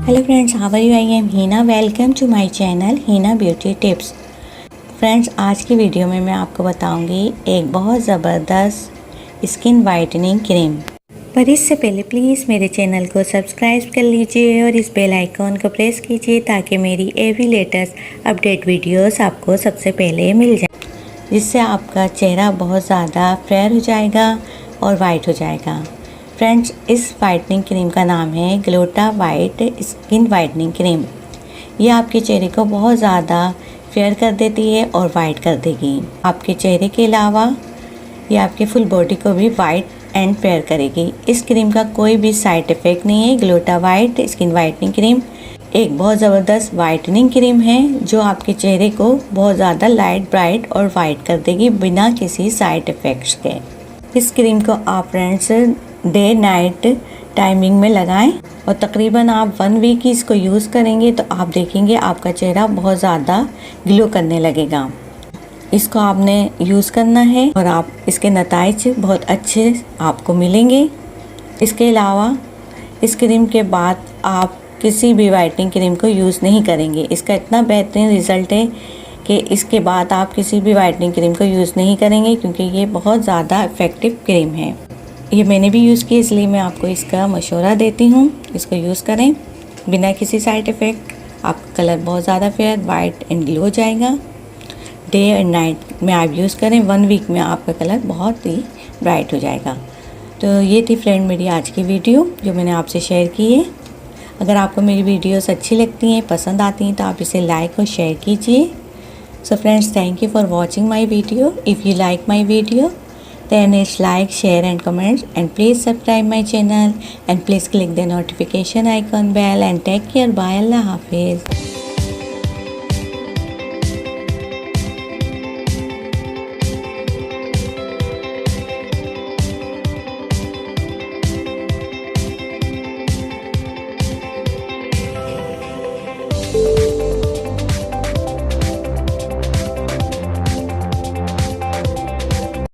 Hello friends, how are you? I am Heena. Welcome to my channel Heena beauty tips. Friends, आज की video में मैं आपको बताऊंगी एक बहुत ज़बरदस्त स्किन वाइटनिंग क्रीम। पर इससे पहले प्लीज़ मेरे चैनल को सब्सक्राइब कर लीजिए और इस बेल आइकॉन को प्रेस कीजिए ताकि मेरी एवरी लेटेस्ट अपडेट वीडियोस आपको सबसे पहले मिल जाए, जिससे आपका चेहरा बहुत ज़्यादा फेयर हो जाएगा और वाइट हो जाएगा। फ्रेंड्स, इस वाइटनिंग क्रीम का नाम है gluta white skin whitening cream. ये आपके चेहरे को बहुत ज़्यादा फेयर कर देती है और वाइट कर देगी। आपके चेहरे के अलावा ये आपके फुल बॉडी को भी वाइट एंड फेयर करेगी। इस क्रीम का कोई भी साइड इफ़ेक्ट नहीं है। Gluta white skin whitening cream एक बहुत ज़बरदस्त वाइटनिंग क्रीम है जो आपके चेहरे को बहुत ज़्यादा लाइट, ब्राइट और वाइट कर देगी बिना किसी साइड इफ़ेक्ट्स के। इस क्रीम को आप फ्रेंड्स डे नाइट टाइमिंग में लगाएं और तकरीबन आप 1 वीक ही इसको यूज़ करेंगे तो आप देखेंगे आपका चेहरा बहुत ज़्यादा ग्लो करने लगेगा। इसको आपने यूज़ करना है और आप इसके नताइज बहुत अच्छे आपको मिलेंगे। इसके अलावा इस क्रीम के बाद आप किसी भी वाइटनिंग क्रीम को यूज़ नहीं करेंगे। इसका इतना बेहतरीन रिज़ल्ट है कि इसके बाद आप किसी भी वाइटनिंग क्रीम को यूज़ नहीं करेंगे, क्योंकि ये बहुत ज़्यादा इफ़ेक्टिव क्रीम है। ये मैंने भी यूज़ की, इसलिए मैं आपको इसका मशवरा देती हूँ। इसको यूज़ करें बिना किसी साइड इफ़ेक्ट। आपका कलर बहुत ज़्यादा फेयर, वाइट एंड ग्लो हो जाएगा। डे एंड नाइट में आप यूज़ करें, 1 वीक में आपका कलर बहुत ही ब्राइट हो जाएगा। तो ये थी फ्रेंड मेरी आज की वीडियो जो मैंने आपसे शेयर की है। अगर आपको मेरी वीडियोस अच्छी लगती हैं, पसंद आती हैं, तो आप इसे लाइक और शेयर कीजिए। So friends, thank you for watching my video. If you like my video, then it's like, share and comment, and please subscribe my channel and please click the notification icon bell and take care. Bye. Allah Hafiz.